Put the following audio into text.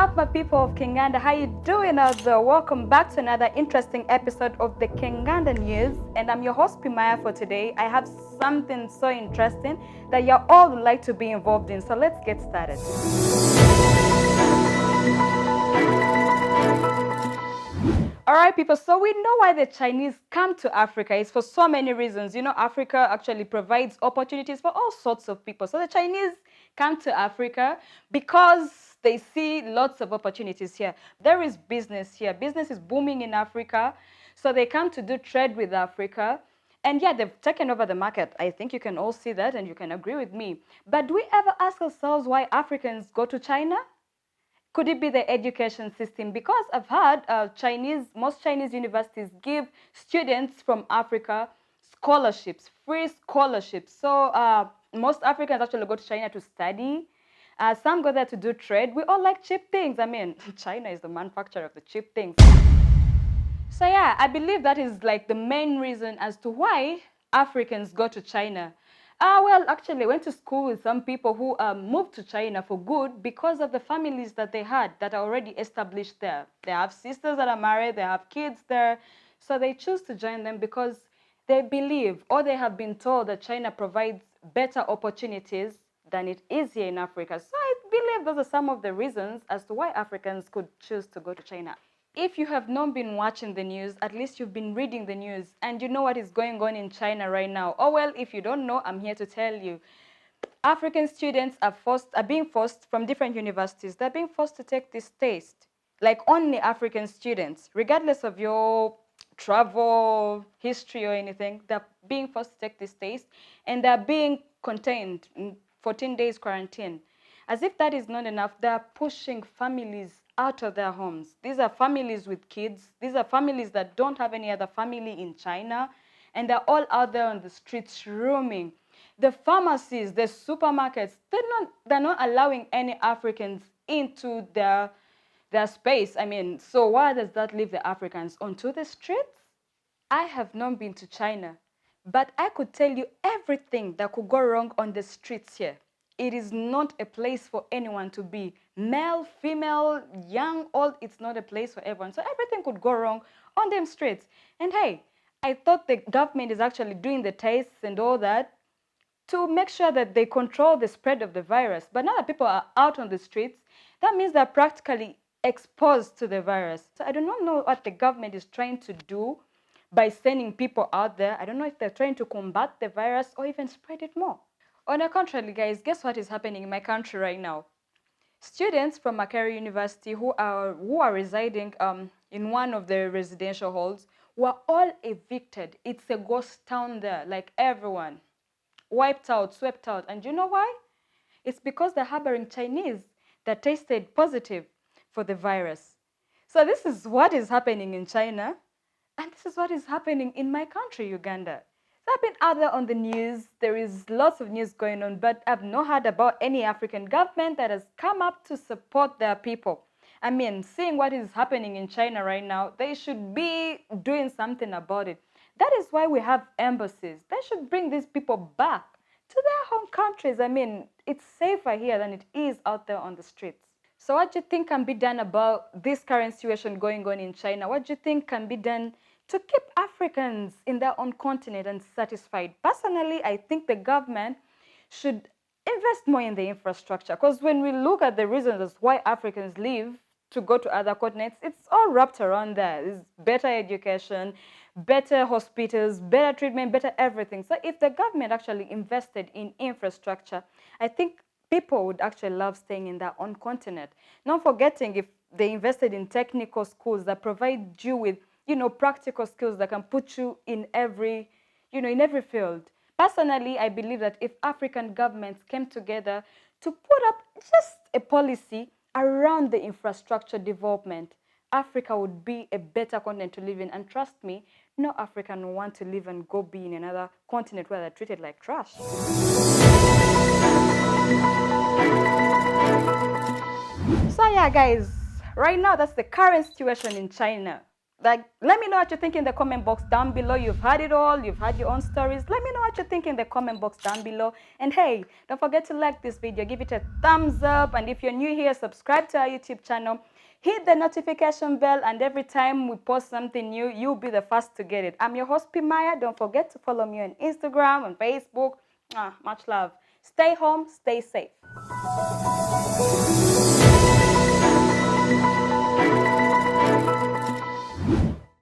up, my people of Kinganda? How you doing out there? Welcome back to another interesting episode of the Kinganda News. And I'm your host, Pimaya, for today. I have something so interesting that you all would like to be involved in. So let's get started. All right, people, so we know why the Chinese come to Africa. It's for so many reasons. You know, Africa actually provides opportunities for all sorts of people. So the Chinese come to Africa because they see lots of opportunities here. There is business here. Business is booming in Africa. So they come to do trade with Africa. And yeah, they've taken over the market. I think you can all see that and you can agree with me. But do we ever ask ourselves why Africans go to China? Could it be the education system? Because I've heard most Chinese universities give students from Africa scholarships, free scholarships. So most Africans actually go to China to study. Some go there to do trade. We all like cheap things. I mean, China is the manufacturer of the cheap things. So yeah, I believe that is like the main reason as to why Africans go to China. Well, actually, I went to school with some people who moved to China for good because of the families that they had that are already established there. They have sisters that are married, they have kids there. So they choose to join them because they believe or they have been told that China provides better opportunities than it is here in Africa. So I believe those are some of the reasons as to why Africans could choose to go to China. If you have not been watching the news, at least you've been reading the news and you know what is going on in China right now. Oh well, if you don't know, I'm here to tell you. African students are being forced from different universities. They're being forced to take this test. Like only African students, regardless of your travel history or anything, they're being forced to take this test and they're being contained in 14 days quarantine. As if that is not enough, they're pushing families out of their homes. These are families with kids. These are families that don't have any other family in China. And they're all out there on the streets roaming. The pharmacies, the supermarkets, they're not allowing any Africans into their space. I mean, so why does that leave the Africans onto the streets? I have not been to China, but I could tell you everything that could go wrong on the streets here. It is not a place for anyone to be. Male, female, young, old, it's not a place for everyone. So everything could go wrong on them streets. And hey, I thought the government is actually doing the tests and all that to make sure that they control the spread of the virus. But now that people are out on the streets, that means they're practically exposed to the virus. So I do not know what the government is trying to do by sending people out there. I don't know if they're trying to combat the virus or even spread it more. On the contrary, guys, guess what is happening in my country right now? Students from Makerere University who are residing in one of the residential halls were all evicted. It's a ghost town there, like everyone. Wiped out, swept out. And you know why? It's because they're harboring Chinese that tested positive for the virus. So this is what is happening in China. And this is what is happening in my country, Uganda. I've been out there on the news. There is lots of news going on, but I've not heard about any African government that has come up to support their people. I mean, seeing what is happening in China right now, they should be doing something about it. That is why we have embassies. They should bring these people back to their home countries. I mean, it's safer here than it is out there on the streets. So what do you think can be done about this current situation going on in China? What do you think can be done to keep Africans in their own continent and satisfied? Personally, I think the government should invest more in the infrastructure, because when we look at the reasons as why Africans leave to go to other continents, it's all wrapped around there. It's better education, better hospitals, better treatment, better everything. So if the government actually invested in infrastructure, I think people would actually love staying in their own continent. Not forgetting if they invested in technical schools that provide you with practical skills that can put you in every field. Personally, I believe that if African governments came together to put up just a policy around the infrastructure development, Africa would be a better continent to live in. And trust me, no African will want to live and go be in another continent where they're treated like trash. So yeah, guys, right now that's the current situation in China. Like, let me know what you think in the comment box down below. You've had it all. You've had your own stories. Let me know what you think in the comment box down below. And hey, don't forget to like this video. Give it a thumbs up. And if you're new here, subscribe to our YouTube channel. Hit the notification bell. And every time we post something new, you'll be the first to get it. I'm your host, Pimaya. Don't forget to follow me on Instagram, on Facebook. Much love. Stay home. Stay safe.